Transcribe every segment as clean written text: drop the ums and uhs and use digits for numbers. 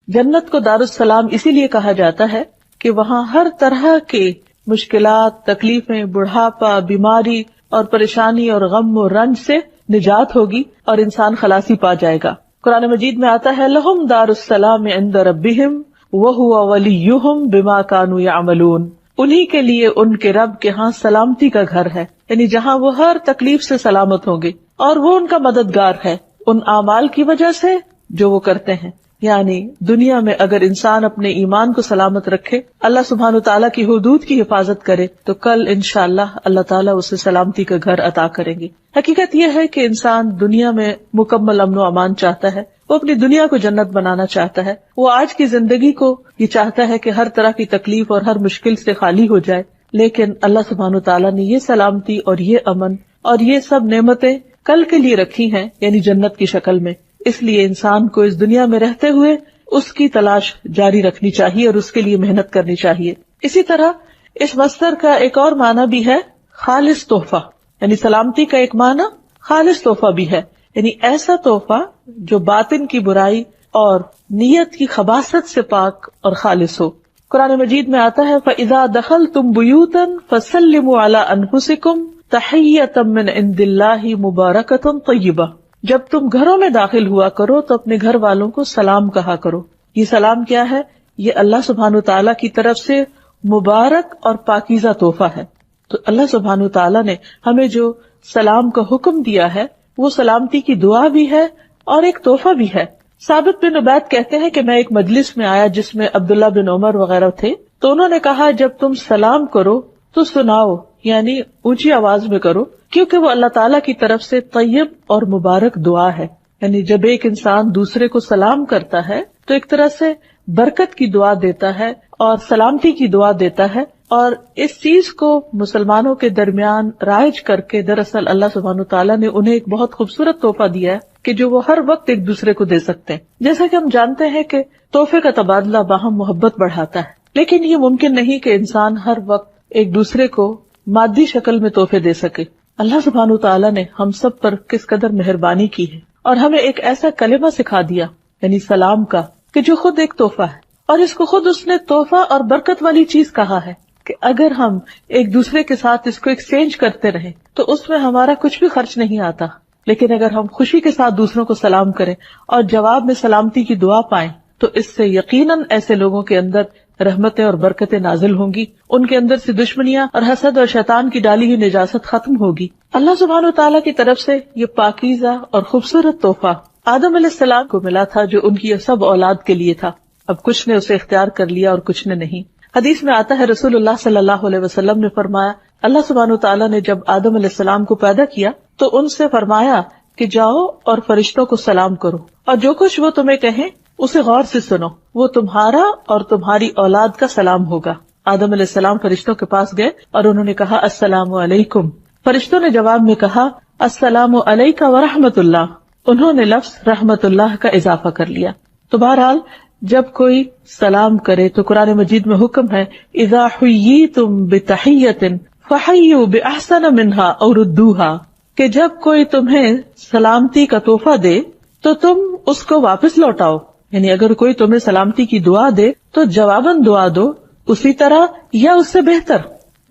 جنت کو دارالسلام اسی لیے کہا جاتا ہے کہ وہاں ہر طرح کے مشکلات، تکلیفیں، بڑھاپا، بیماری اور پریشانی اور غم و رنج سے نجات ہوگی اور انسان خلاصی پا جائے گا۔ قرآن مجید میں آتا ہے لہم دار السلام عند ربہم وہو ولیہم بما کانوا یعملون، انہی کے لیے ان کے رب کے ہاں سلامتی کا گھر ہے، یعنی جہاں وہ ہر تکلیف سے سلامت ہوں گے اور وہ ان کا مددگار ہے ان اعمال کی وجہ سے جو وہ کرتے ہیں۔ یعنی دنیا میں اگر انسان اپنے ایمان کو سلامت رکھے، اللہ سبحانہ تعالیٰ کی حدود کی حفاظت کرے، تو کل انشاءاللہ اللہ تعالیٰ اسے سلامتی کا گھر عطا کریں گے۔ حقیقت یہ ہے کہ انسان دنیا میں مکمل امن و امان چاہتا ہے، وہ اپنی دنیا کو جنت بنانا چاہتا ہے، وہ آج کی زندگی کو یہ چاہتا ہے کہ ہر طرح کی تکلیف اور ہر مشکل سے خالی ہو جائے، لیکن اللہ سبحانہ تعالیٰ نے یہ سلامتی اور یہ امن اور یہ سب نعمتیں کل کے لیے رکھی ہیں، یعنی جنت کی شکل میں۔ اس لیے انسان کو اس دنیا میں رہتے ہوئے اس کی تلاش جاری رکھنی چاہیے اور اس کے لیے محنت کرنی چاہیے۔ اسی طرح اس مصدر کا ایک اور معنی بھی ہے خالص تحفہ، یعنی سلامتی کا ایک معنی خالص تحفہ بھی ہے، یعنی ایسا تحفہ جو باطن کی برائی اور نیت کی خباثت سے پاک اور خالص ہو۔ قرآن مجید میں آتا ہے فَإِذَا دَخَلْتُمْ بُيُوتًا فَسَلِّمُوا عَلَىٰ أَنفُسِكُمْ تَحِيَّةً مِّنْ عِندِ اللَّهِ مُبَارَكَةً طَيِّبَةً، جب تم گھروں میں داخل ہوا کرو تو اپنے گھر والوں کو سلام کہا کرو۔ یہ سلام کیا ہے؟ یہ اللہ سبحانہ تعالیٰ کی طرف سے مبارک اور پاکیزہ تحفہ ہے۔ تو اللہ سبحانہ تعالیٰ نے ہمیں جو سلام کا حکم دیا ہے وہ سلامتی کی دعا بھی ہے اور ایک تحفہ بھی ہے۔ ثابت بن عبید کہتے ہیں کہ میں ایک مجلس میں آیا جس میں عبداللہ بن عمر وغیرہ تھے، تو انہوں نے کہا جب تم سلام کرو تو سناؤ، یعنی اونچی آواز میں کرو، کیونکہ وہ اللہ تعالیٰ کی طرف سے طیب اور مبارک دعا ہے۔ یعنی جب ایک انسان دوسرے کو سلام کرتا ہے تو ایک طرح سے برکت کی دعا دیتا ہے اور سلامتی کی دعا دیتا ہے، اور اس چیز کو مسلمانوں کے درمیان رائج کر کے دراصل اللہ سبحانہ تعالیٰ نے انہیں ایک بہت خوبصورت تحفہ دیا ہے کہ جو وہ ہر وقت ایک دوسرے کو دے سکتے ہیں۔ جیسا کہ ہم جانتے ہیں کہ تحفے کا تبادلہ باہم محبت بڑھاتا ہے، لیکن یہ ممکن نہیں کہ انسان ہر وقت ایک دوسرے کو مادی شکل میں تحفے دے سکے۔ اللہ سبحانہ تعالیٰ نے ہم سب پر کس قدر مہربانی کی ہے اور ہمیں ایک ایسا کلمہ سکھا دیا، یعنی سلام کا، کہ جو خود ایک تحفہ ہے، اور اس کو خود اس نے تحفہ اور برکت والی چیز کہا ہے کہ اگر ہم ایک دوسرے کے ساتھ اس کو ایکسچینج کرتے رہیں تو اس میں ہمارا کچھ بھی خرچ نہیں آتا، لیکن اگر ہم خوشی کے ساتھ دوسروں کو سلام کریں اور جواب میں سلامتی کی دعا پائیں تو اس سے یقیناً ایسے لوگوں کے اندر رحمتیں اور برکتیں نازل ہوں گی، ان کے اندر سے دشمنیاں اور حسد اور شیطان کی ڈالی ہوئی نجاست ختم ہوگی۔ اللہ سبحانہ تعالیٰ کی طرف سے یہ پاکیزہ اور خوبصورت تحفہ آدم علیہ السلام کو ملا تھا جو ان کی سب اولاد کے لیے تھا۔ اب کچھ نے اسے اختیار کر لیا اور کچھ نے نہیں۔ حدیث میں آتا ہے رسول اللہ صلی اللہ علیہ وسلم نے فرمایا اللہ سبحانہ تعالیٰ نے جب آدم علیہ السلام کو پیدا کیا تو ان سے فرمایا کہ جاؤ اور فرشتوں کو سلام کرو اور جو کچھ وہ تمہیں کہیں اسے غور سے سنو، وہ تمہارا اور تمہاری اولاد کا سلام ہوگا۔ آدم علیہ السلام فرشتوں کے پاس گئے اور انہوں نے کہا السلام علیکم۔ فرشتوں نے جواب میں کہا السلام علیکہ ورحمۃ اللہ، انہوں نے لفظ رحمت اللہ کا اضافہ کر لیا۔ تو بہرحال جب کوئی سلام کرے تو قرآن مجید میں حکم ہے اذا حییتم بتحیۃ فحیوا باحسن منہا او ردوہا، کہ جب کوئی تمہیں سلامتی کا تحفہ دے تو تم اس کو واپس لوٹاؤ، یعنی اگر کوئی تمہیں سلامتی کی دعا دے تو جواباً دعا دو اسی طرح یا اس سے بہتر،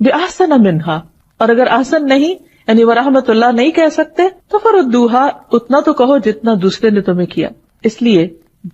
بِأَحْسَنَ مِنْهَا، اور اگر احسن نہیں یعنی ورحمت اللہ نہیں کہہ سکتے تو فردوہا، اتنا تو کہو جتنا دوسرے نے تمہیں کیا۔ اس لیے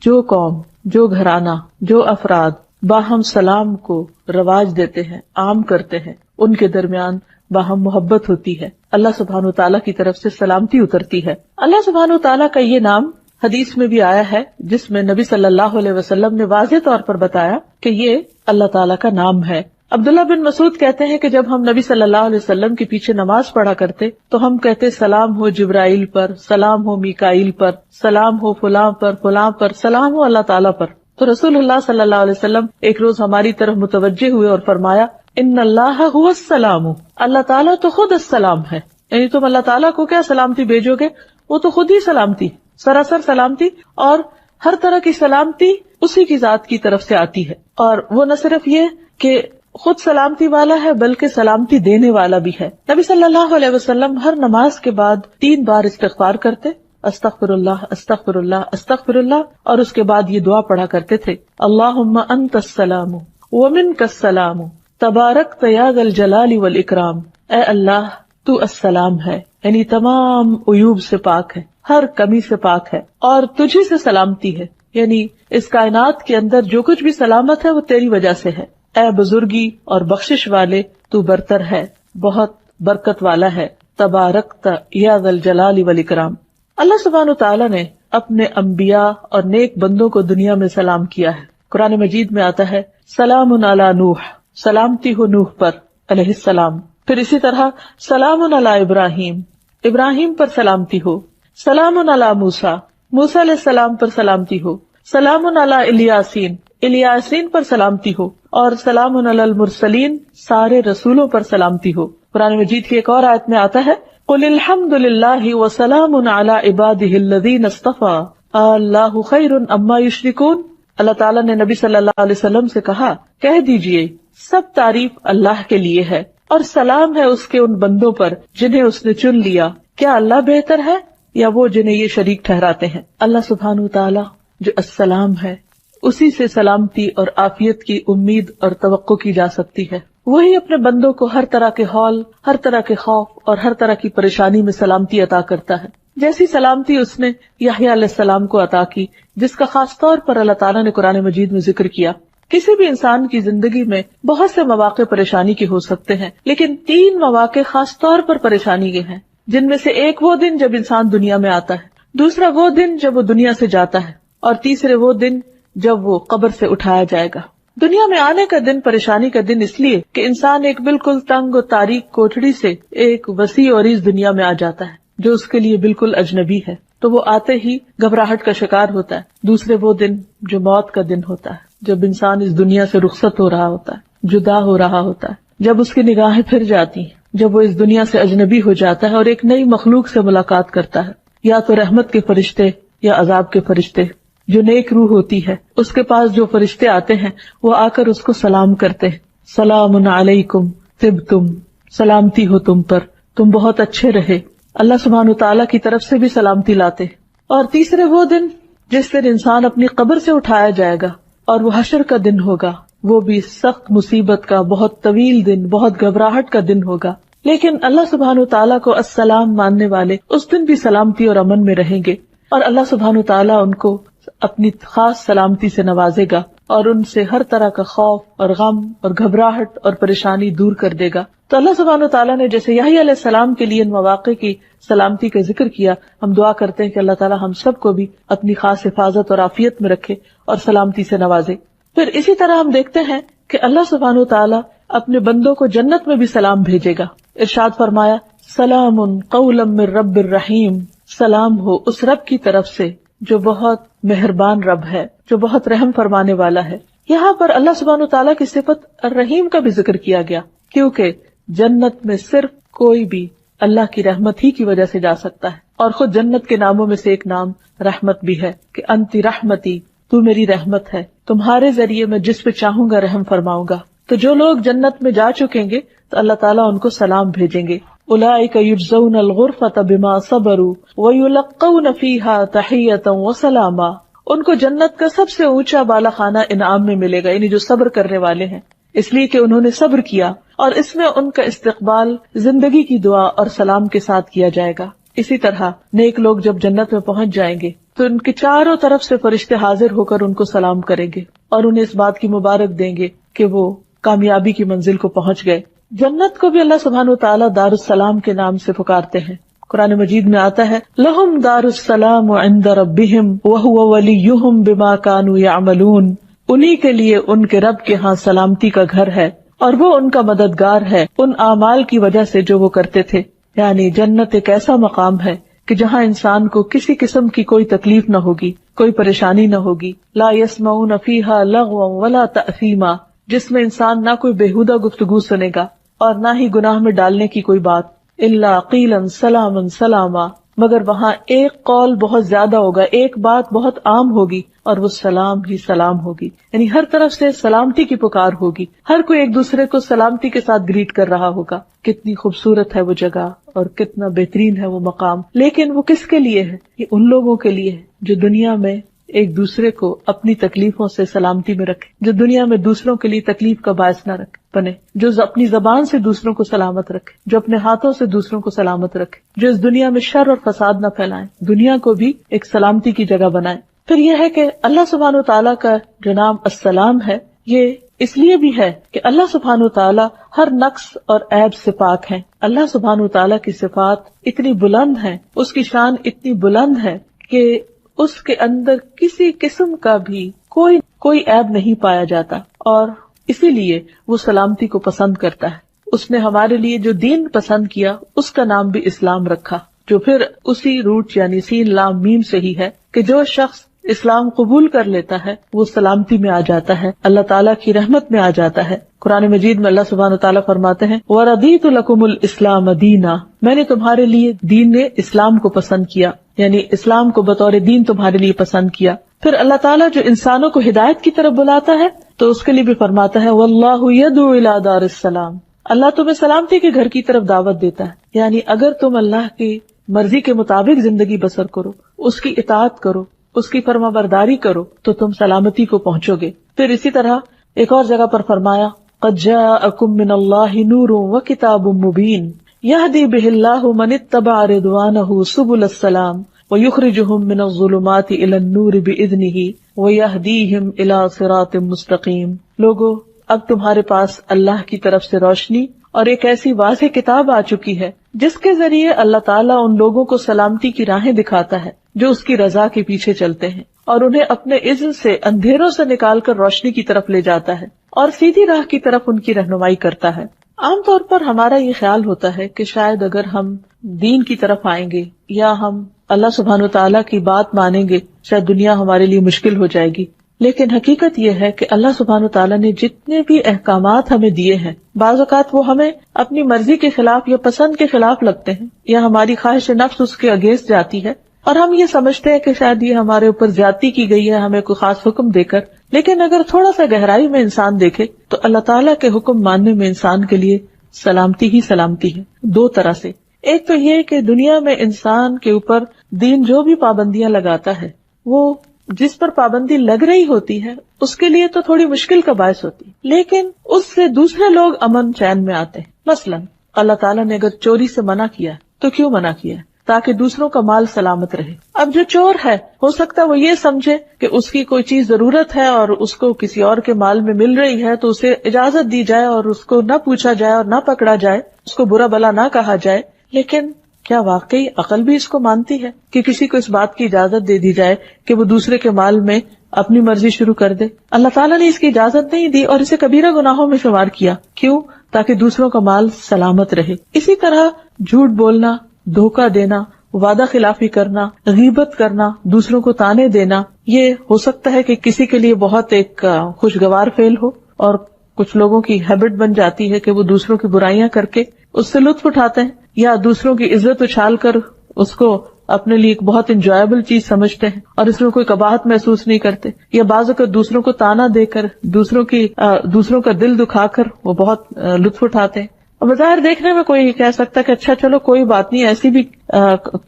جو قوم، جو گھرانہ، جو افراد باہم سلام کو رواج دیتے ہیں، عام کرتے ہیں، ان کے درمیان باہم محبت ہوتی ہے، اللہ سبحانہ تعالیٰ کی طرف سے سلامتی اترتی ہے۔ اللہ سبحانہ تعالیٰ کا یہ نام حدیث میں بھی آیا ہے جس میں نبی صلی اللہ علیہ وسلم نے واضح طور پر بتایا کہ یہ اللہ تعالیٰ کا نام ہے۔ عبداللہ بن مسعود کہتے ہیں کہ جب ہم نبی صلی اللہ علیہ وسلم کے پیچھے نماز پڑھا کرتے تو ہم کہتے سلام ہو جبرائیل پر، سلام ہو میکائیل پر، سلام ہو فلاں پر، فلاں پر، سلام ہو اللہ تعالیٰ پر۔ تو رسول اللہ صلی اللہ علیہ وسلم ایک روز ہماری طرف متوجہ ہوئے اور فرمایا ان اللہ هو السلام، اللہ تعالیٰ تو خود السلام ہے، یعنی تم اللہ تعالیٰ کو کیا سلامتی بھیجو گے، وہ تو خود ہی سلامتی، سراسر سلامتی اور ہر طرح کی سلامتی اسی کی ذات کی طرف سے آتی ہے۔ اور وہ نہ صرف یہ کہ خود سلامتی والا ہے بلکہ سلامتی دینے والا بھی ہے۔ نبی صلی اللہ علیہ وسلم ہر نماز کے بعد 3 بار استغفار کرتے استغفر اللہ استغفر اللہ استغفر اللہ، اور اس کے بعد یہ دعا پڑھا کرتے تھے، اللہم انت السلام ومنک السلام تبارکت یا ذا الجلال والاکرام، اے اللہ تو السلام ہے، یعنی تمام عیوب سے پاک ہے، ہر کمی سے پاک ہے، اور تجھی سے سلامتی ہے، یعنی اس کائنات کے اندر جو کچھ بھی سلامت ہے وہ تیری وجہ سے ہے، اے بزرگی اور بخشش والے تو برتر ہے، بہت برکت والا ہے، تبارکت یا ذا الجلال والاکرام۔ اللہ سبحانہ وتعالی نے اپنے انبیاء اور نیک بندوں کو دنیا میں سلام کیا ہے۔ قرآن مجید میں آتا ہے سلام علی نوح، سلامتی ہو نوح پر علیہ السلام، پھر اسی طرح سلام علی ابراہیم، ابراہیم پر سلامتی ہو، سلام علی موسیٰ، موسیٰ علیہ السلام پر سلامتی ہو، سلام علی الیاسین، الیاسین پر سلامتی ہو، اور سلام علی المرسلین، سارے رسولوں پر سلامتی ہو۔ قرآن مجید کی ایک اور آیت میں آتا ہے قل الحمد للہ وسلام علی عبادہ الذین اصطفیٰ اللہ خیر اما یشرکون۔ اللہ تعالیٰ نے نبی صلی اللہ علیہ وسلم سے کہا کہہ دیجئے سب تعریف اللہ کے لیے ہے اور سلام ہے اس کے ان بندوں پر جنہیں اس نے چن لیا، کیا اللہ بہتر ہے یا وہ جنہیں یہ شریک ٹھہراتے ہیں؟ اللہ سبحانہ وتعالیٰ جو السلام ہے اسی سے سلامتی اور عافیت کی امید اور توقع کی جا سکتی ہے۔ وہی اپنے بندوں کو ہر طرح کے ہول، ہر طرح کے خوف اور ہر طرح کی پریشانی میں سلامتی عطا کرتا ہے، جیسی سلامتی اس نے یحییٰ علیہ السلام کو عطا کی، جس کا خاص طور پر اللہ تعالیٰ نے قرآن مجید میں ذکر کیا۔ کسی بھی انسان کی زندگی میں بہت سے مواقع پریشانی کے ہو سکتے ہیں، لیکن 3 مواقع خاص طور پر پریشانی کے ہیں، جن میں سے ایک وہ دن جب انسان دنیا میں آتا ہے، دوسرا وہ دن جب وہ دنیا سے جاتا ہے، اور تیسرے وہ دن جب وہ قبر سے اٹھایا جائے گا۔ دنیا میں آنے کا دن پریشانی کا دن اس لیے کہ انسان ایک بالکل تنگ و تاریک کوٹھڑی سے ایک وسیع اور عریض دنیا میں آ جاتا ہے جو اس کے لیے بالکل اجنبی ہے، تو وہ آتے ہی گھبراہٹ کا شکار ہوتا ہے۔ دوسرے وہ دن جو موت کا دن ہوتا ہے، جب انسان اس دنیا سے رخصت ہو رہا ہوتا ہے، جدا ہو رہا ہوتا ہے، جب اس کی نگاہیں پھر جاتی ہیں، جب وہ اس دنیا سے اجنبی ہو جاتا ہے اور ایک نئی مخلوق سے ملاقات کرتا ہے، یا تو رحمت کے فرشتے یا عذاب کے فرشتے۔ جو نیک روح ہوتی ہے اس کے پاس جو فرشتے آتے ہیں وہ آ کر اس کو سلام کرتے ہیں، سلام علیکم طبتم، سلامتی ہو تم پر، تم بہت اچھے رہے۔ اللہ سبحانہ وتعالیٰ کی طرف سے بھی سلامتی لاتے ہیں۔ اور تیسرے وہ دن جس دن انسان اپنی قبر سے اٹھایا جائے گا اور وہ حشر کا دن ہوگا، وہ بھی سخت مصیبت کا بہت طویل دن، بہت گھبراہٹ کا دن ہوگا، لیکن اللہ سبحانہ وتعالیٰ کو السلام ماننے والے اس دن بھی سلامتی اور امن میں رہیں گے، اور اللہ سبحانہ وتعالیٰ ان کو اپنی خاص سلامتی سے نوازے گا اور ان سے ہر طرح کا خوف اور غم اور گھبراہٹ اور پریشانی دور کر دے گا۔ تو اللہ سبحانہ وتعالیٰ نے جیسے یحییٰ علیہ السلام کے لیے ان مواقع کی سلامتی کا ذکر کیا، ہم دعا کرتے ہیں کہ اللہ تعالیٰ ہم سب کو بھی اپنی خاص حفاظت اور عافیت میں رکھے اور سلامتی سے نوازے۔ پھر اسی طرح ہم دیکھتے ہیں کہ اللہ سبحانہ وتعالیٰ اپنے بندوں کو جنت میں بھی سلام بھیجے گا۔ ارشاد فرمایا سلام قولا من رب الرحیم، سلام ہو اس رب کی طرف سے جو بہت مہربان رب ہے، جو بہت رحم فرمانے والا ہے۔ یہاں پر اللہ سبحانہ وتعالیٰ کی صفت الرحیم کا بھی ذکر کیا گیا، کیونکہ جنت میں صرف کوئی بھی اللہ کی رحمت ہی کی وجہ سے جا سکتا ہے، اور خود جنت کے ناموں میں سے ایک نام رحمت بھی ہے کہ انتی رحمتی، تو میری رحمت ہے، تمہارے ذریعے میں جس پہ چاہوں گا رحم فرماؤں گا۔ تو جو لوگ جنت میں جا چکیں گے تو اللہ تعالیٰ ان کو سلام بھیجیں گے، اولئک یجزون الغرفۃ بما صبروا ویلقون فیہا تحیۃ وسلاما، ان کو جنت کا سب سے اونچا بالا خانہ انعام میں ملے گا، یعنی جو صبر کرنے والے ہیں، اس لیے کہ انہوں نے صبر کیا، اور اس میں ان کا استقبال زندگی کی دعا اور سلام کے ساتھ کیا جائے گا۔ اسی طرح نیک لوگ جب جنت میں پہنچ جائیں گے تو ان کے چاروں طرف سے فرشتے حاضر ہو کر ان کو سلام کریں گے اور انہیں اس بات کی مبارک دیں گے کہ وہ کامیابی کی منزل کو پہنچ گئے۔ جنت کو بھی اللہ سبحانہ وتعالیٰ دار السلام کے نام سے پکارتے ہیں۔ قرآن مجید میں آتا ہے لہم دار السلام عند ربہم وہو ولیہم بما کانوا یعملون، انہی کے لیے ان کے رب کے ہاں سلامتی کا گھر ہے اور وہ ان کا مددگار ہے ان اعمال کی وجہ سے جو وہ کرتے تھے۔ یعنی جنت ایک ایسا مقام ہے کہ جہاں انسان کو کسی قسم کی کوئی تکلیف نہ ہوگی، کوئی پریشانی نہ ہوگی، لا یسمعون فیہا لغوا ولا تأثیما، جس میں انسان نہ کوئی بےہودہ گفتگو سنے گا اور نہ ہی گناہ میں ڈالنے کی کوئی بات، الا قیلا سلاما سلاما، مگر وہاں ایک قول بہت زیادہ ہوگا، ایک بات بہت عام ہوگی اور وہ سلام ہی سلام ہوگی، یعنی ہر طرف سے سلامتی کی پکار ہوگی، ہر کوئی ایک دوسرے کو سلامتی کے ساتھ گریٹ کر رہا ہوگا۔ کتنی خوبصورت ہے وہ جگہ اور کتنا بہترین ہے وہ مقام. لیکن وہ کس کے لیے ہے؟ یہ ان لوگوں کے لیے ہے جو دنیا میں ایک دوسرے کو اپنی تکلیفوں سے سلامتی میں رکھے، جو دنیا میں دوسروں کے لیے تکلیف کا باعث نہ بنے، جو اپنی زبان سے دوسروں کو سلامت رکھے، جو اپنے ہاتھوں سے دوسروں کو سلامت رکھے، جو اس دنیا میں شر اور فساد نہ پھیلائیں، دنیا کو بھی ایک سلامتی کی جگہ بنائیں. پھر یہ ہے کہ اللہ سبحانہ وتعالیٰ کا جو نام السلام ہے، یہ اس لیے بھی ہے کہ اللہ سبحانہ وتعالیٰ ہر نقص اور عیب سے پاک ہیں. اللہ سبحانہ وتعالیٰ کی صفات اتنی بلند ہیں، اس کی شان اتنی بلند ہے کہ اس کے اندر کسی قسم کا بھی کوئی عیب نہیں پایا جاتا، اور اسی لیے وہ سلامتی کو پسند کرتا ہے. اس نے ہمارے لیے جو دین پسند کیا اس کا نام بھی اسلام رکھا، جو پھر اسی روٹ یعنی سین لام میم سے ہی ہے کہ جو شخص اسلام قبول کر لیتا ہے وہ سلامتی میں آ جاتا ہے، اللہ تعالیٰ کی رحمت میں آ جاتا ہے. قرآن مجید میں اللہ سبحانہ وتعالیٰ فرماتے ہیں وَرَضِيتُ لَكُمُ الْإِسْلَامَ دِينًا، میں نے تمہارے لیے دین نے اسلام کو پسند کیا، یعنی اسلام کو بطور دین تمہارے لیے پسند کیا. پھر اللہ تعالیٰ جو انسانوں کو ہدایت کی طرف بلاتا ہے تو اس کے لیے بھی فرماتا ہے وَاللَّهُ يَدْعُو إِلَى دَارِ السَّلَامِ، اللہ تمہیں سلامتی کے گھر کی طرف دعوت دیتا ہے. یعنی اگر تم اللہ کی مرضی کے مطابق زندگی بسر کرو، اس کی اطاعت کرو، اس کی فرما برداری کرو تو تم سلامتی کو پہنچو گے. پھر اسی طرح ایک اور جگہ پر فرمایا قد جاءکم من اللہ نور وکتاب مبین یہدی بہ اللہ من اتبع رضوانہ سبل السلام ویخرجہم من الظلمات الی النور بإذنہ ویہدیہم الی صراط مستقیم. لوگو، اب تمہارے پاس اللہ کی طرف سے روشنی اور ایک ایسی واضح کتاب آ چکی ہے جس کے ذریعے اللہ تعالیٰ ان لوگوں کو سلامتی کی راہیں دکھاتا ہے جو اس کی رضا کے پیچھے چلتے ہیں، اور انہیں اپنے اذن سے اندھیروں سے نکال کر روشنی کی طرف لے جاتا ہے اور سیدھی راہ کی طرف ان کی رہنمائی کرتا ہے. عام طور پر ہمارا یہ خیال ہوتا ہے کہ شاید اگر ہم دین کی طرف آئیں گے یا ہم اللہ سبحانہ وتعالیٰ کی بات مانیں گے شاید دنیا ہمارے لیے مشکل ہو جائے گی. لیکن حقیقت یہ ہے کہ اللہ سبحانہ وتعالیٰ نے جتنے بھی احکامات ہمیں دیے ہیں، بعض اوقات وہ ہمیں اپنی مرضی کے خلاف یا پسند کے خلاف لگتے ہیں یا ہماری خواہش نفس اس کے اگینسٹ جاتی ہے، اور ہم یہ سمجھتے ہیں کہ شاید یہ ہمارے اوپر زیادتی کی گئی ہے ہمیں کوئی خاص حکم دے کر. لیکن اگر تھوڑا سا گہرائی میں انسان دیکھے تو اللہ تعالیٰ کے حکم ماننے میں انسان کے لیے سلامتی ہی سلامتی ہے، دو طرح سے. ایک تو یہ کہ دنیا میں انسان کے اوپر دین جو بھی پابندیاں لگاتا ہے وہ جس پر پابندی لگ رہی ہوتی ہے اس کے لیے تو تھوڑی مشکل کا باعث ہوتی ہے، لیکن اس سے دوسرے لوگ امن چین میں آتے ہیں. مثلا اللہ تعالیٰ نے اگر چوری سے منع کیا تو کیوں منع کیا ہے؟ تاکہ دوسروں کا مال سلامت رہے. اب جو چور ہے ہو سکتا ہے وہ یہ سمجھے کہ اس کی کوئی چیز ضرورت ہے اور اس کو کسی اور کے مال میں مل رہی ہے تو اسے اجازت دی جائے اور اس کو نہ پوچھا جائے اور نہ پکڑا جائے، اس کو برا بلا نہ کہا جائے. لیکن کیا واقعی عقل بھی اس کو مانتی ہے کہ کسی کو اس بات کی اجازت دے دی جائے کہ وہ دوسرے کے مال میں اپنی مرضی شروع کر دے؟ اللہ تعالیٰ نے اس کی اجازت نہیں دی اور اسے کبیرہ گناہوں میں شمار کیا. کیوں؟ تاکہ دوسروں کا مال سلامت رہے. اسی طرح جھوٹ بولنا، دھوکہ دینا، وعدہ خلافی کرنا، غیبت کرنا، دوسروں کو تانے دینا، یہ ہو سکتا ہے کہ کسی کے لیے بہت ایک خوشگوار فعل ہو، اور کچھ لوگوں کی ہیبٹ بن جاتی ہے کہ وہ دوسروں کی برائیاں کر کے اس سے لطف اٹھاتے ہیں، یا دوسروں کی عزت اچھال کر اس کو اپنے لیے ایک بہت انجوائبل چیز سمجھتے ہیں اور اس میں کوئی قباحت محسوس نہیں کرتے، یا بعض اوقات دوسروں کو تانا دے کر دوسروں کا دل دکھا کر وہ بہت لطف اٹھاتے ہیں. اور بظاہر دیکھنے میں کوئی کہہ سکتا کہ اچھا چلو کوئی بات نہیں، ایسی بھی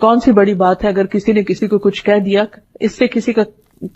کون سی بڑی بات ہے اگر کسی نے کسی کو کچھ کہہ دیا، اس سے کسی کا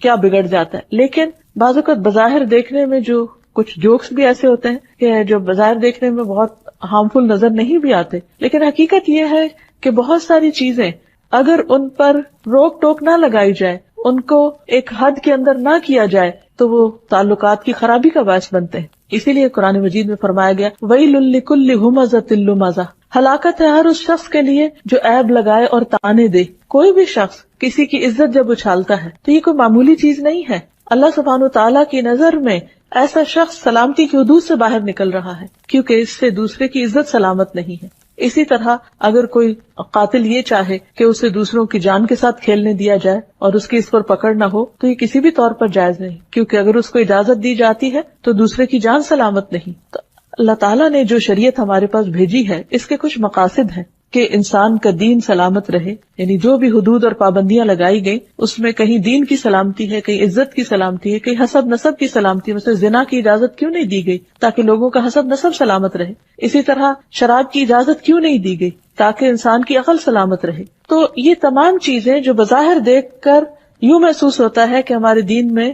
کیا بگڑ جاتا ہے. لیکن بعض اوقات بظاہر دیکھنے میں جو کچھ جوکس بھی ایسے ہوتے ہیں کہ جو بظاہر دیکھنے میں بہت ہارمفل نظر نہیں بھی آتے، لیکن حقیقت یہ ہے کہ بہت ساری چیزیں اگر ان پر روک ٹوک نہ لگائی جائے، ان کو ایک حد کے اندر نہ کیا جائے تو وہ تعلقات کی خرابی کا باعث بنتے ہیں. اسی لیے قرآن مجید میں فرمایا گیا وَيْلٌ لِكُلِّ هُمَزَةٍ لُمَزَةٍ، ہلاکت ہے ہر اس شخص کے لیے جو عیب لگائے اور تانے دے. کوئی بھی شخص کسی کی عزت جب اچھالتا ہے تو یہ کوئی معمولی چیز نہیں ہے. اللہ سبحانہ وتعالیٰ کی نظر میں ایسا شخص سلامتی کی حدود سے باہر نکل رہا ہے، کیونکہ اس سے دوسرے کی عزت سلامت نہیں ہے. اسی طرح اگر کوئی قاتل یہ چاہے کہ اسے دوسروں کی جان کے ساتھ کھیلنے دیا جائے اور اس کی اس پر پکڑ نہ ہو تو یہ کسی بھی طور پر جائز نہیں، کیونکہ اگر اس کو اجازت دی جاتی ہے تو دوسرے کی جان سلامت نہیں. تو اللہ تعالیٰ نے جو شریعت ہمارے پاس بھیجی ہے اس کے کچھ مقاصد ہیں کہ انسان کا دین سلامت رہے. یعنی جو بھی حدود اور پابندیاں لگائی گئی اس میں کہیں دین کی سلامتی ہے، کہیں عزت کی سلامتی ہے، کہیں حسب نسب کی سلامتی ہے. مثلا زنا کی اجازت کیوں نہیں دی گئی؟ تاکہ لوگوں کا حسب نسب سلامت رہے. اسی طرح شراب کی اجازت کیوں نہیں دی گئی؟ تاکہ انسان کی عقل سلامت رہے. تو یہ تمام چیزیں جو بظاہر دیکھ کر یوں محسوس ہوتا ہے کہ ہمارے دین میں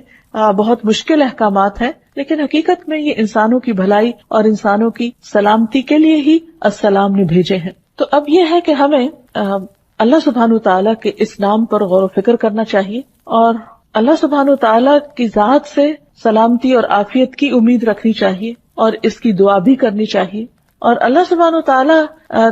بہت مشکل احکامات ہیں، لیکن حقیقت میں یہ انسانوں کی بھلائی اور انسانوں کی سلامتی کے لیے ہی السلام نے بھیجے ہیں. تو اب یہ ہے کہ ہمیں اللہ سبحانہ تعالیٰ کے اس نام پر غور و فکر کرنا چاہیے اور اللہ سبحانہ تعالیٰ کی ذات سے سلامتی اور عافیت کی امید رکھنی چاہیے اور اس کی دعا بھی کرنی چاہیے. اور اللہ سبحانہ تعالیٰ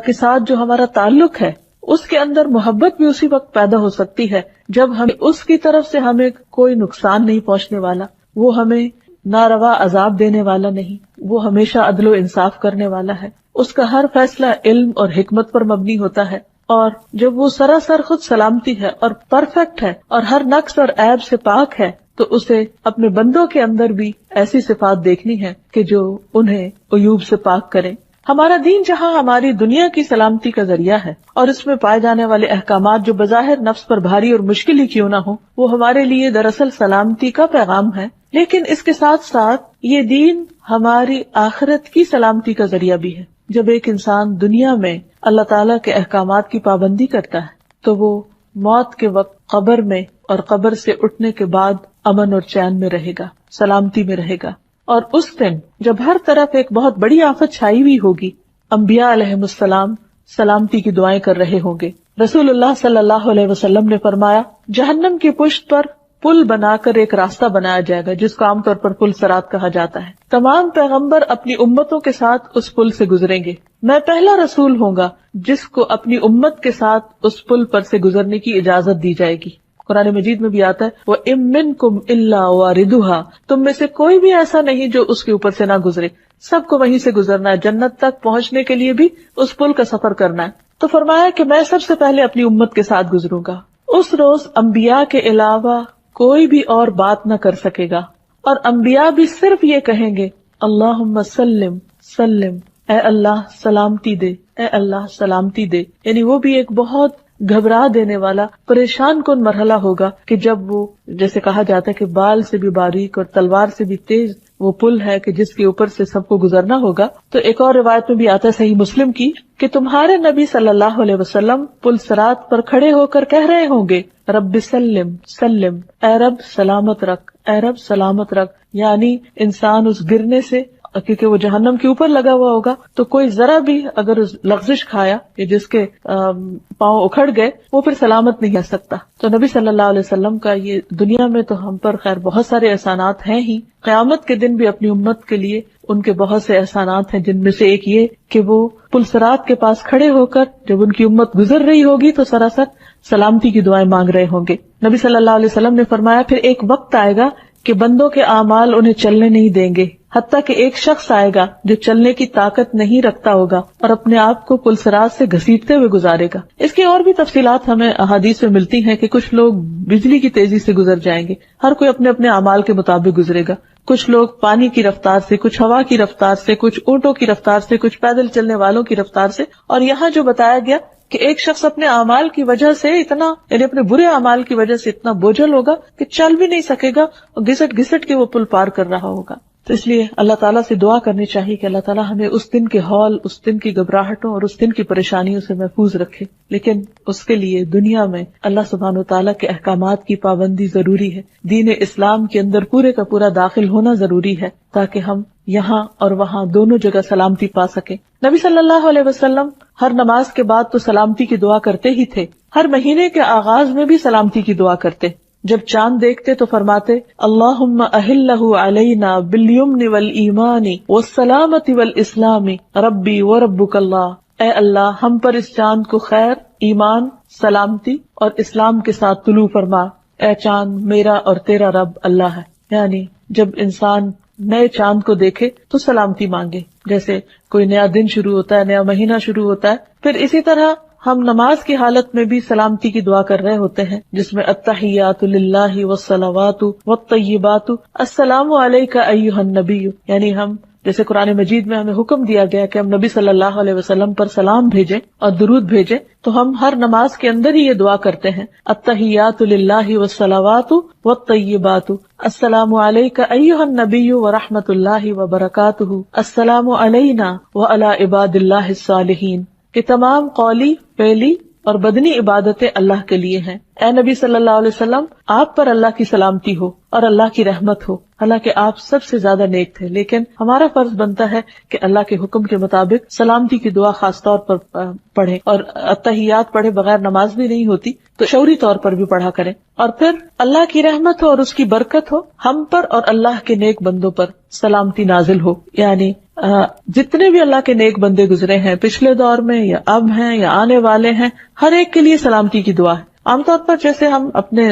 کے ساتھ جو ہمارا تعلق ہے اس کے اندر محبت بھی اسی وقت پیدا ہو سکتی ہے جب ہم اس کی طرف سے ہمیں کوئی نقصان نہیں پہنچنے والا، وہ ہمیں ناروا عذاب دینے والا نہیں، وہ ہمیشہ عدل و انصاف کرنے والا ہے، اس کا ہر فیصلہ علم اور حکمت پر مبنی ہوتا ہے. اور جب وہ سراسر خود سلامتی ہے اور پرفیکٹ ہے اور ہر نقص اور عیب سے پاک ہے تو اسے اپنے بندوں کے اندر بھی ایسی صفات دیکھنی ہے کہ جو انہیں عیوب سے پاک کریں. ہمارا دین جہاں ہماری دنیا کی سلامتی کا ذریعہ ہے اور اس میں پائے جانے والے احکامات جو بظاہر نفس پر بھاری اور مشکل ہی کیوں نہ ہو، وہ ہمارے لیے دراصل سلامتی کا پیغام ہے، لیکن اس کے ساتھ ساتھ یہ دین ہماری آخرت کی سلامتی کا ذریعہ بھی ہے. جب ایک انسان دنیا میں اللہ تعالیٰ کے احکامات کی پابندی کرتا ہے تو وہ موت کے وقت قبر میں اور قبر سے اٹھنے کے بعد امن اور چین میں رہے گا، سلامتی میں رہے گا. اور اس دن جب ہر طرف ایک بہت بڑی آفت چھائی ہوئی ہوگی، انبیاء علیہم السلام سلامتی کی دعائیں کر رہے ہوں گے. رسول اللہ صلی اللہ علیہ وسلم نے فرمایا جہنم کی پشت پر پل بنا کر ایک راستہ بنایا جائے گا جس کو عام طور پر پل صراط کہا جاتا ہے. تمام پیغمبر اپنی امتوں کے ساتھ اس پل سے گزریں گے. میں پہلا رسول ہوں گا جس کو اپنی امت کے ساتھ اس پل پر سے گزرنے کی اجازت دی جائے گی. قرآن مجید میں بھی آتا ہے وَإِن مِّنكُمْ إِلَّا وَارِدُهَا، تم میں سے کوئی بھی ایسا نہیں جو اس کے اوپر سے نہ گزرے، سب کو وہیں سے گزرنا ہے، جنت تک پہنچنے کے لیے بھی اس پل کا سفر کرنا ہے. تو فرمایا کہ میں سب سے پہلے اپنی امت کے ساتھ گزروں گا. اس روز انبیاء کے علاوہ کوئی بھی اور بات نہ کر سکے گا اور انبیاء بھی صرف یہ کہیں گے اللہم سلم سلم، اے اللہ سلامتی دے، اے اللہ سلامتی دے. یعنی وہ بھی ایک بہت گھبرا دینے والا پریشان کن مرحلہ ہوگا کہ جب وہ جیسے کہا جاتا ہے کہ بال سے بھی باریک اور تلوار سے بھی تیز وہ پل ہے کہ جس کے اوپر سے سب کو گزرنا ہوگا. تو ایک اور روایت میں بھی آتا ہے صحیح مسلم کی کہ تمہارے نبی صلی اللہ علیہ وسلم پل صراط پر کھڑے ہو کر کہہ رہے ہوں گے رب سلم سلم، اے رب سلامت رکھ، اے رب سلامت رکھ. یعنی انسان اس گرنے سے، کیونکہ وہ جہنم کے اوپر لگا ہوا ہوگا تو کوئی ذرا بھی اگر لغزش کھایا کہ جس کے پاؤں اکھڑ گئے وہ پھر سلامت نہیں رہ سکتا. تو نبی صلی اللہ علیہ وسلم کا یہ دنیا میں تو ہم پر خیر بہت سارے احسانات ہیں ہی، قیامت کے دن بھی اپنی امت کے لیے ان کے بہت سے احسانات ہیں، جن میں سے ایک یہ کہ وہ پل صراط کے پاس کھڑے ہو کر جب ان کی امت گزر رہی ہوگی تو سراسر سلامتی کی دعائیں مانگ رہے ہوں گے. نبی صلی اللہ علیہ وسلم نے فرمایا پھر ایک وقت آئے گا کہ بندوں کے اعمال انہیں چلنے نہیں دیں گے، حتیٰ کہ ایک شخص آئے گا جو چلنے کی طاقت نہیں رکھتا ہوگا اور اپنے آپ کو پل صراط سے گھسیٹتے ہوئے گزارے گا. اس کی اور بھی تفصیلات ہمیں احادیث میں ملتی ہیں کہ کچھ لوگ بجلی کی تیزی سے گزر جائیں گے، ہر کوئی اپنے اپنے اعمال کے مطابق گزرے گا. کچھ لوگ پانی کی رفتار سے، کچھ ہوا کی رفتار سے، کچھ اونٹوں کی رفتار سے، کچھ پیدل چلنے والوں کی رفتار سے. اور یہاں جو بتایا گیا کہ ایک شخص اپنے اعمال کی وجہ سے اتنا، یعنی اپنے برے اعمال کی وجہ سے اتنا بوجھل ہوگا کہ چل بھی نہیں سکے گا اور گھسٹ گھسٹ کے وہ پل پار کر رہا ہوگا. تو اس لیے اللہ تعالیٰ سے دعا کرنی چاہیے کہ اللہ تعالیٰ ہمیں اس دن کے ہول، اس دن کی گھبراہٹوں اور اس دن کی پریشانیوں سے محفوظ رکھے. لیکن اس کے لیے دنیا میں اللہ سبحانہ وتعالیٰ کے احکامات کی پابندی ضروری ہے، دین اسلام کے اندر پورے کا پورا داخل ہونا ضروری ہے تاکہ ہم یہاں اور وہاں دونوں جگہ سلامتی پا سکیں. نبی صلی اللہ علیہ وسلم ہر نماز کے بعد تو سلامتی کی دعا کرتے ہی تھے، ہر مہینے کے آغاز میں بھی سلامتی کی دعا کرتے. جب چاند دیکھتے تو فرماتے اللہم اہلہ علینا بالیمن والایمان والسلامت والاسلام ربی وربک اللہ. اے اللہ ہم پر اس چاند کو خیر، ایمان، سلامتی اور اسلام کے ساتھ طلوع فرما. اے چاند میرا اور تیرا رب اللہ ہے. یعنی جب انسان نئے چاند کو دیکھے تو سلامتی مانگے، جیسے کوئی نیا دن شروع ہوتا ہے، نیا مہینہ شروع ہوتا ہے. پھر اسی طرح ہم نماز کی حالت میں بھی سلامتی کی دعا کر رہے ہوتے ہیں جس میں التحیات للہ والصلوات والطیبات السلام علیک ایھا النبی. یعنی ہم جیسے قرآن مجید میں ہمیں حکم دیا گیا کہ ہم نبی صلی اللہ علیہ وسلم پر سلام بھیجیں اور درود بھیجیں، تو ہم ہر نماز کے اندر ہی یہ دعا کرتے ہیں التحیات للہ والصلوات والطیبات السلام علیک ایھا النبی ورحمۃ اللہ وبرکاتہ السلام علینا وعلی عباد اللہ الصالحین. کہ کہ تمام قولی، فعلی اور بدنی عبادتیں اللہ کے لیے ہیں۔ اے نبی صلی اللہ علیہ وسلم، آپ پر اللہ کی سلامتی ہو اور اللہ کی رحمت ہو، حالانکہ آپ سب سے زیادہ نیک تھے، لیکن ہمارا فرض بنتا ہے کہ اللہ کے حکم کے مطابق سلامتی کی دعا خاص طور پر پڑھیں، اور اتحیات پڑھے بغیر نماز بھی نہیں ہوتی تو شعوری طور پر بھی پڑھا کریں۔ اور پھر اللہ کی رحمت ہو اور اس کی برکت ہو ہم پر اور اللہ کے نیک بندوں پر سلامتی نازل ہو، یعنی جتنے بھی اللہ کے نیک بندے گزرے ہیں پچھلے دور میں یا اب ہیں یا آنے والے ہیں، ہر ایک کے لیے سلامتی کی دعا ہے۔ عام طور پر جیسے ہم اپنے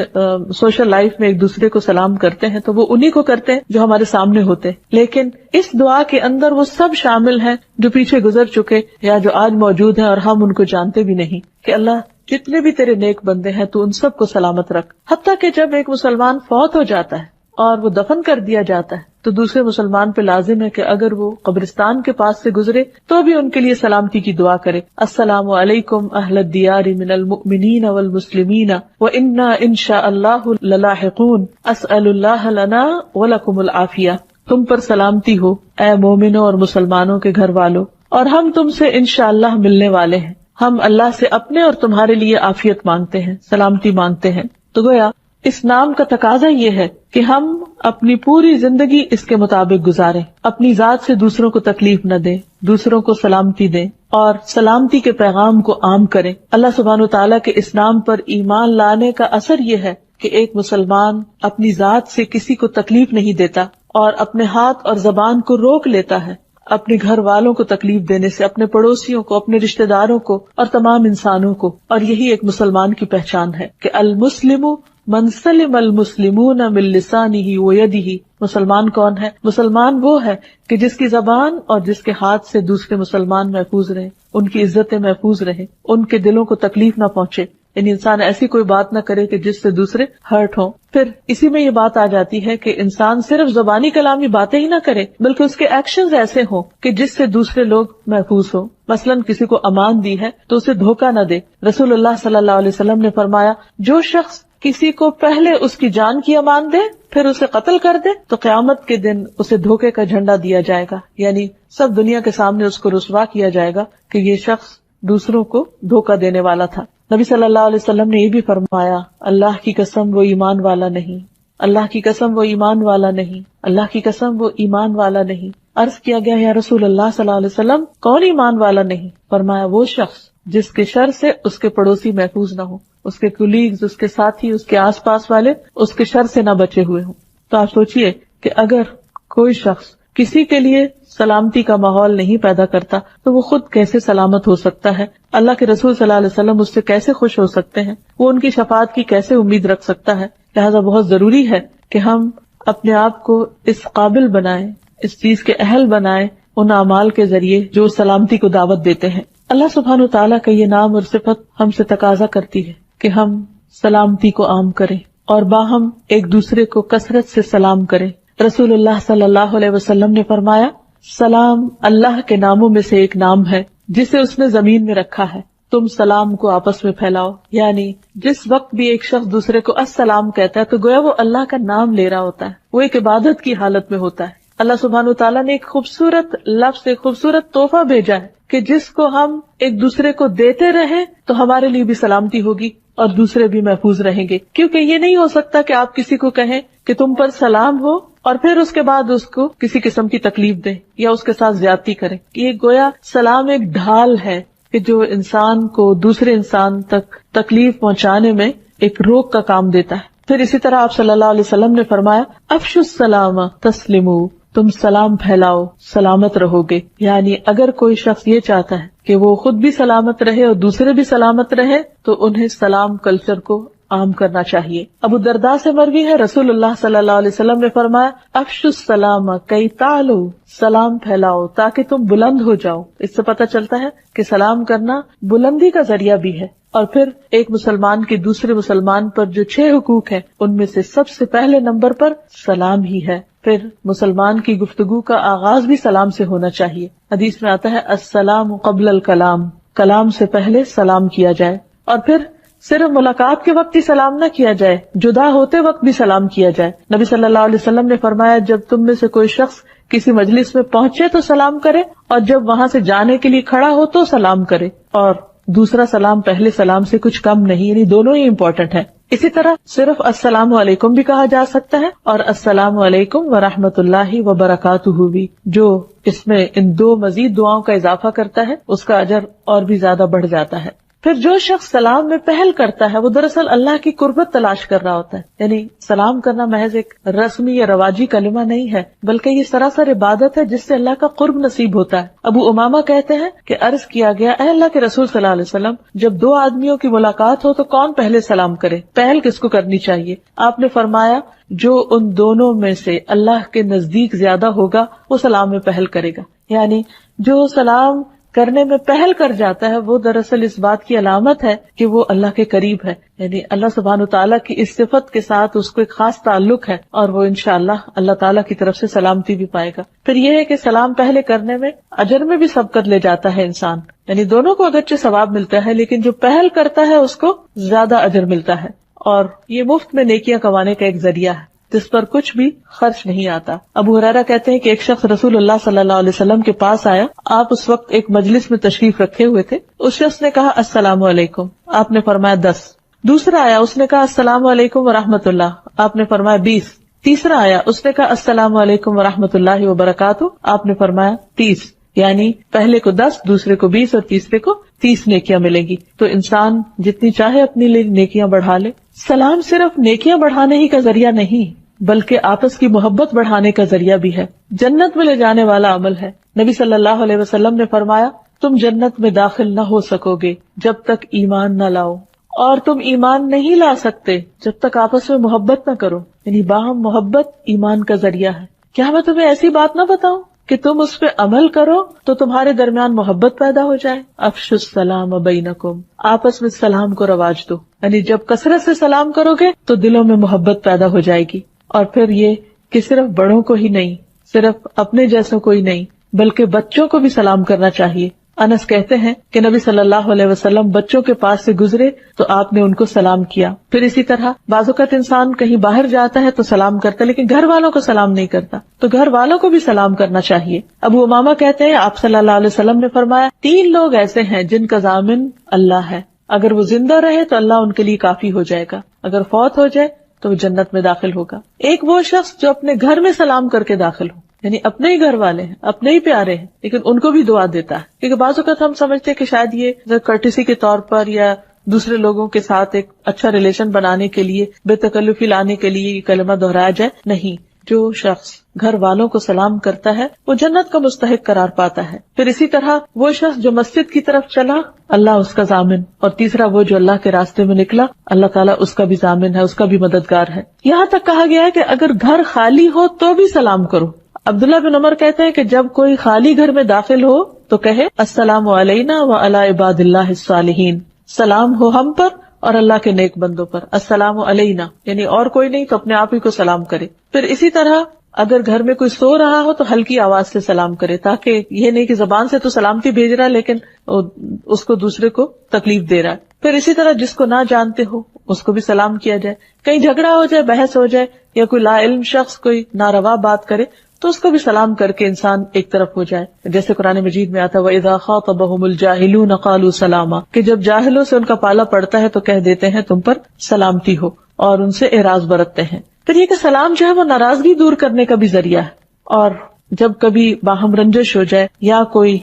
سوشل لائف میں ایک دوسرے کو سلام کرتے ہیں تو وہ انہی کو کرتے ہیں جو ہمارے سامنے ہوتے ہیں، لیکن اس دعا کے اندر وہ سب شامل ہیں جو پیچھے گزر چکے یا جو آج موجود ہیں اور ہم ان کو جانتے بھی نہیں، کہ اللہ جتنے بھی تیرے نیک بندے ہیں تو ان سب کو سلامت رکھ۔ حتیٰ کہ جب ایک مسلمان فوت ہو جاتا ہے اور وہ دفن کر دیا جاتا ہے تو دوسرے مسلمان پہ لازم ہے کہ اگر وہ قبرستان کے پاس سے گزرے تو بھی ان کے لیے سلامتی کی دعا کرے، السلام علیکم اہل الدیار من المؤمنین والمسلمین وإنا ان شاء اللہ للاحقون اسأل اللہ لنا ولکم العافیہ۔ تم پر سلامتی ہو اے مومنوں اور مسلمانوں کے گھر والوں، اور ہم تم سے انشاءاللہ ملنے والے ہیں، ہم اللہ سے اپنے اور تمہارے لیے عافیت مانگتے ہیں، سلامتی مانگتے ہیں۔ تو گویا اس نام کا تقاضا یہ ہے کہ ہم اپنی پوری زندگی اس کے مطابق گزاریں، اپنی ذات سے دوسروں کو تکلیف نہ دیں، دوسروں کو سلامتی دیں اور سلامتی کے پیغام کو عام کریں۔ اللہ سبحانہ وتعالیٰ کے اس نام پر ایمان لانے کا اثر یہ ہے کہ ایک مسلمان اپنی ذات سے کسی کو تکلیف نہیں دیتا اور اپنے ہاتھ اور زبان کو روک لیتا ہے اپنے گھر والوں کو تکلیف دینے سے، اپنے پڑوسیوں کو، اپنے رشتہ داروں کو اور تمام انسانوں کو۔ اور یہی ایک مسلمان کی پہچان ہے کہ المسلم من سلم المسلمون من لسانہ ویدہ۔ مسلمان کون ہے؟ مسلمان وہ ہے کہ جس کی زبان اور جس کے ہاتھ سے دوسرے مسلمان محفوظ رہے، ان کی عزتیں محفوظ رہے، ان کے دلوں کو تکلیف نہ پہنچے، یعنی انسان ایسی کوئی بات نہ کرے کہ جس سے دوسرے ہرٹ ہوں۔ پھر اسی میں یہ بات آ جاتی ہے کہ انسان صرف زبانی کلامی باتیں ہی نہ کرے بلکہ اس کے ایکشنز ایسے ہوں کہ جس سے دوسرے لوگ محفوظ ہوں۔ مثلاً کسی کو امان دی ہے تو اسے دھوکہ نہ دے۔ رسول اللہ صلی اللہ علیہ وسلم نے فرمایا، جو شخص کسی کو پہلے اس کی جان کی امان دے پھر اسے قتل کر دے تو قیامت کے دن اسے دھوکے کا جھنڈا دیا جائے گا، یعنی سب دنیا کے سامنے اس کو رسوا کیا جائے گا کہ یہ شخص دوسروں کو دھوکہ دینے والا تھا۔ نبی صلی اللہ علیہ وسلم نے یہ بھی فرمایا، اللہ کی قسم وہ ایمان والا نہیں، اللہ کی قسم وہ ایمان والا نہیں، اللہ کی قسم وہ ایمان والا نہیں۔ عرض کیا گیا، یا رسول اللہ صلی اللہ علیہ وسلم کون ایمان والا نہیں؟ فرمایا، وہ شخص جس کے شر سے اس کے پڑوسی محفوظ نہ ہو، اس کے کولیگز، اس کے ساتھی، اس کے آس پاس والے اس کے شر سے نہ بچے ہوئے ہوں۔ تو آپ سوچئے کہ اگر کوئی شخص کسی کے لیے سلامتی کا ماحول نہیں پیدا کرتا تو وہ خود کیسے سلامت ہو سکتا ہے؟ اللہ کے رسول صلی اللہ علیہ وسلم اس سے کیسے خوش ہو سکتے ہیں؟ وہ ان کی شفاعت کی کیسے امید رکھ سکتا ہے؟ لہذا بہت ضروری ہے کہ ہم اپنے آپ کو اس قابل بنائیں، اس چیز کے اہل بنائیں ان اعمال کے ذریعے جو سلامتی کو دعوت دیتے ہیں۔ اللہ سبحانہ وتعالیٰ کا یہ نام اور صفت ہم سے تقاضا کرتی ہے کہ ہم سلامتی کو عام کریں اور باہم ایک دوسرے کو کثرت سے سلام کریں۔ رسول اللہ صلی اللہ علیہ وسلم نے فرمایا، سلام اللہ کے ناموں میں سے ایک نام ہے جسے اس نے زمین میں رکھا ہے، تم سلام کو آپس میں پھیلاؤ۔ یعنی جس وقت بھی ایک شخص دوسرے کو السلام کہتا ہے تو گویا وہ اللہ کا نام لے رہا ہوتا ہے، وہ ایک عبادت کی حالت میں ہوتا ہے۔ اللہ سبحانہ وتعالیٰ نے ایک خوبصورت لفظ، ایک خوبصورت تحفہ بھیجا ہے کہ جس کو ہم ایک دوسرے کو دیتے رہیں تو ہمارے لیے بھی سلامتی ہوگی اور دوسرے بھی محفوظ رہیں گے، کیونکہ یہ نہیں ہو سکتا کہ آپ کسی کو کہیں کہ تم پر سلام ہو اور پھر اس کے بعد اس کو کسی قسم کی تکلیف دیں یا اس کے ساتھ زیادتی کریں۔ یہ گویا سلام ایک ڈھال ہے کہ جو انسان کو دوسرے انسان تک تکلیف پہنچانے میں ایک روک کا کام دیتا ہے۔ پھر اسی طرح آپ صلی اللہ علیہ وسلم نے فرمایا، افشوا السلام تسلموا، تم سلام پھیلاؤ سلامت رہو گے۔ یعنی اگر کوئی شخص یہ چاہتا ہے کہ وہ خود بھی سلامت رہے اور دوسرے بھی سلامت رہے تو انہیں سلام کلچر کو عام کرنا چاہیے۔ ابو الدرداء سے مروی ہے، رسول اللہ صلی اللہ علیہ وسلم نے فرمایا، افشوا السلام کی تعلو، سلام پھیلاؤ تاکہ تم بلند ہو جاؤ۔ اس سے پتہ چلتا ہے کہ سلام کرنا بلندی کا ذریعہ بھی ہے۔ اور پھر ایک مسلمان کے دوسرے مسلمان پر جو 6 حقوق ہیں ان میں سے سب سے پہلے نمبر پر سلام ہی ہے۔ پھر مسلمان کی گفتگو کا آغاز بھی سلام سے ہونا چاہیے۔ حدیث میں آتا ہے، السلام قبل الکلام، کلام سے پہلے سلام کیا جائے۔ اور پھر صرف ملاقات کے وقت ہی سلام نہ کیا جائے، جدا ہوتے وقت بھی سلام کیا جائے۔ نبی صلی اللہ علیہ وسلم نے فرمایا جب تم میں سے کوئی شخص کسی مجلس میں پہنچے تو سلام کرے، اور جب وہاں سے جانے کے لیے کھڑا ہو تو سلام کرے، اور دوسرا سلام پہلے سلام سے کچھ کم نہیں، یعنی دونوں ہی امپورٹنٹ ہے۔ اسی طرح صرف السلام علیکم بھی کہا جا سکتا ہے، اور السلام علیکم ورحمۃ اللہ وبرکاتہ بھی، جو اس میں ان دو مزید دعاؤں کا اضافہ کرتا ہے اس کا اجر اور بھی زیادہ بڑھ جاتا ہے۔ پھر جو شخص سلام میں پہل کرتا ہے وہ دراصل اللہ کی قربت تلاش کر رہا ہوتا ہے، یعنی سلام کرنا محض ایک رسمی یا رواجی کلمہ نہیں ہے، بلکہ یہ سراسر عبادت ہے جس سے اللہ کا قرب نصیب ہوتا ہے۔ ابو امامہ کہتے ہیں کہ عرض کیا گیا اے اللہ کے رسول صلی اللہ علیہ وسلم، جب دو آدمیوں کی ملاقات ہو تو کون پہلے سلام کرے، پہل کس کو کرنی چاہیے؟ آپ نے فرمایا جو ان دونوں میں سے اللہ کے نزدیک زیادہ ہوگا وہ سلام میں پہل کرے گا، یعنی جو سلام کرنے میں پہل کر جاتا ہے وہ دراصل اس بات کی علامت ہے کہ وہ اللہ کے قریب ہے، یعنی اللہ سبحانہ وتعالیٰ کی اس صفت کے ساتھ اس کو ایک خاص تعلق ہے، اور وہ انشاءاللہ اللہ تعالیٰ کی طرف سے سلامتی بھی پائے گا۔ پھر یہ ہے کہ سلام پہلے کرنے میں اجر میں بھی سبقت لے جاتا ہے انسان، یعنی دونوں کو اگرچہ ثواب ملتا ہے لیکن جو پہل کرتا ہے اس کو زیادہ اجر ملتا ہے، اور یہ مفت میں نیکیاں کمانے کا ایک ذریعہ ہے جس پر کچھ بھی خرچ نہیں آتا۔ ابو ہریرہ کہتے ہیں کہ ایک شخص رسول اللہ صلی اللہ علیہ وسلم کے پاس آیا، آپ اس وقت ایک مجلس میں تشریف رکھے ہوئے تھے۔ اس شخص نے کہا السلام علیکم، آپ نے فرمایا 10۔ دوسرا آیا، اس نے کہا السلام علیکم ورحمۃ اللہ، آپ نے فرمایا 20۔ تیسرا آیا، اس نے کہا السلام علیکم ورحمۃ اللہ وبرکاتہ، آپ نے فرمایا 30، یعنی پہلے کو 10، دوسرے کو 20 اور تیسرے کو 30 نیکیاں ملیں گی۔ تو انسان جتنی چاہے اپنے لیے نیکیاں بڑھا لے۔ سلام صرف نیکیاں بڑھانے ہی کا ذریعہ نہیں بلکہ آپس کی محبت بڑھانے کا ذریعہ بھی ہے، جنت میں لے جانے والا عمل ہے۔ نبی صلی اللہ علیہ وسلم نے فرمایا تم جنت میں داخل نہ ہو سکو گے جب تک ایمان نہ لاؤ، اور تم ایمان نہیں لا سکتے جب تک آپس میں محبت نہ کرو، یعنی باہم محبت ایمان کا ذریعہ ہے۔ کیا میں تمہیں ایسی بات نہ بتاؤں کہ تم اس پہ عمل کرو تو تمہارے درمیان محبت پیدا ہو جائے؟ افشوا السلام بینکم، آپس میں سلام کو رواج دو، یعنی جب کثرت سے سلام کرو گے تو دلوں میں محبت پیدا ہو جائے گی۔ اور پھر یہ کہ صرف بڑوں کو ہی نہیں، صرف اپنے جیسوں کو ہی نہیں، بلکہ بچوں کو بھی سلام کرنا چاہیے۔ انس کہتے ہیں کہ نبی صلی اللہ علیہ وسلم بچوں کے پاس سے گزرے تو آپ نے ان کو سلام کیا۔ پھر اسی طرح بعض اوقات انسان کہیں باہر جاتا ہے تو سلام کرتا ہے لیکن گھر والوں کو سلام نہیں کرتا، تو گھر والوں کو بھی سلام کرنا چاہیے۔ ابو امامہ کہتے ہیں آپ صلی اللہ علیہ وسلم نے فرمایا 3 لوگ ایسے ہیں جن کا ضامن اللہ ہے، اگر وہ زندہ رہے تو اللہ ان کے لیے کافی ہو جائے گا، اگر فوت ہو جائے تو وہ جنت میں داخل ہوگا۔ ایک وہ شخص جو اپنے گھر میں سلام کر کے داخل ہو، یعنی اپنے ہی گھر والے ہیں، اپنے ہی پیارے ہیں، لیکن ان کو بھی دعا دیتا ہے، کیونکہ بعض اوقات ہم سمجھتے ہیں کہ شاید یہ کرٹیسی کے طور پر یا دوسرے لوگوں کے ساتھ ایک اچھا ریلیشن بنانے کے لیے، بے تکلفی لانے کے لیے یہ کلمہ دہرایا جائے، نہیں، جو شخص گھر والوں کو سلام کرتا ہے وہ جنت کا مستحق قرار پاتا ہے۔ پھر اسی طرح وہ شخص جو مسجد کی طرف چلا، اللہ اس کا ضامن، اور تیسرا وہ جو اللہ کے راستے میں نکلا، اللہ تعالیٰ اس کا بھی ضامن ہے، اس کا بھی مددگار ہے۔ یہاں تک کہا گیا ہے کہ اگر گھر خالی ہو تو بھی سلام کرو۔ عبداللہ بن عمر کہتے ہیں کہ جب کوئی خالی گھر میں داخل ہو تو کہے السلام علینا وعلی عباد اللہ الصالحین، سلام ہو ہم پر اور اللہ کے نیک بندوں پر، السلام علینا، یعنی اور کوئی نہیں تو اپنے آپ ہی کو سلام کرے۔ پھر اسی طرح اگر گھر میں کوئی سو رہا ہو تو ہلکی آواز سے سلام کرے، تاکہ یہ نہیں کہ زبان سے تو سلامتی بھیج رہا ہے لیکن اس کو دوسرے کو تکلیف دے رہا ہے۔ پھر اسی طرح جس کو نہ جانتے ہو اس کو بھی سلام کیا جائے، کہیں جھگڑا ہو جائے، بحث ہو جائے، یا کوئی لا علم شخص کوئی ناروا بات کرے تو اس کو بھی سلام کر کے انسان ایک طرف ہو جائے، جیسے قرآن مجید میں آتا ہے وَإِذَا خَاطَبَهُمُ الْجَاهِلُونَ قَالُوا سَلَامًا، کہ جب جاہلوں سے ان کا پالا پڑتا ہے تو کہہ دیتے ہیں تم پر سلامتی ہو، اور ان سے اعراض برتتے ہیں۔ پھر یہ کہ سلام جو ہے وہ ناراضگی دور کرنے کا بھی ذریعہ ہے، اور جب کبھی باہم رنجش ہو جائے یا کوئی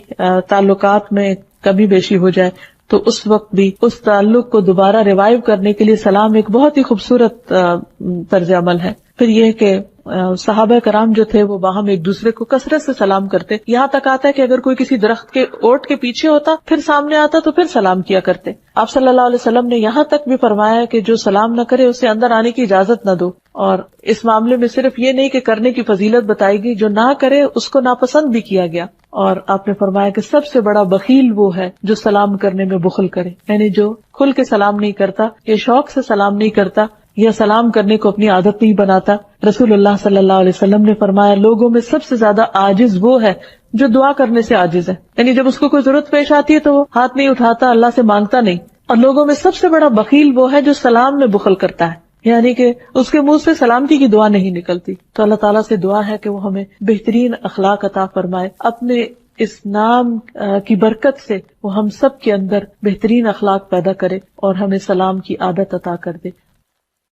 تعلقات میں کمی بیشی ہو جائے تو اس وقت بھی اس تعلق کو دوبارہ ریوائیو کرنے کے لیے سلام ایک بہت ہی خوبصورت طرز عمل ہے۔ پھر یہ کہ صحابہ کرام جو تھے وہ باہم ایک دوسرے کو کثرت سے سلام کرتے، یہاں تک آتا ہے کہ اگر کوئی کسی درخت کے اوٹ کے پیچھے ہوتا پھر سامنے آتا تو پھر سلام کیا کرتے۔ آپ صلی اللہ علیہ وسلم نے یہاں تک بھی فرمایا کہ جو سلام نہ کرے اسے اندر آنے کی اجازت نہ دو، اور اس معاملے میں صرف یہ نہیں کہ کرنے کی فضیلت بتائی گئی، جو نہ کرے اس کو ناپسند بھی کیا گیا۔ اور آپ نے فرمایا کہ سب سے بڑا بخیل وہ ہے جو سلام کرنے میں بخل کرے، یعنی جو کھل کے سلام نہیں کرتا یا شوق سے سلام نہیں کرتا یا سلام کرنے کو اپنی عادت نہیں بناتا۔ رسول اللہ صلی اللہ علیہ وسلم نے فرمایا لوگوں میں سب سے زیادہ عاجز وہ ہے جو دعا کرنے سے عاجز ہے، یعنی جب اس کو کوئی ضرورت پیش آتی ہے تو وہ ہاتھ نہیں اٹھاتا، اللہ سے مانگتا نہیں، اور لوگوں میں سب سے بڑا بخیل وہ ہے جو سلام میں بخل کرتا ہے، یعنی کہ اس کے منہ سے سلامتی کی دعا نہیں نکلتی. تو اللہ تعالیٰ سے دعا ہے کہ وہ ہمیں بہترین اخلاق عطا فرمائے، اپنے اس نام کی برکت سے وہ ہم سب کے اندر بہترین اخلاق پیدا کرے اور ہمیں سلام کی عادت عطا کر دے.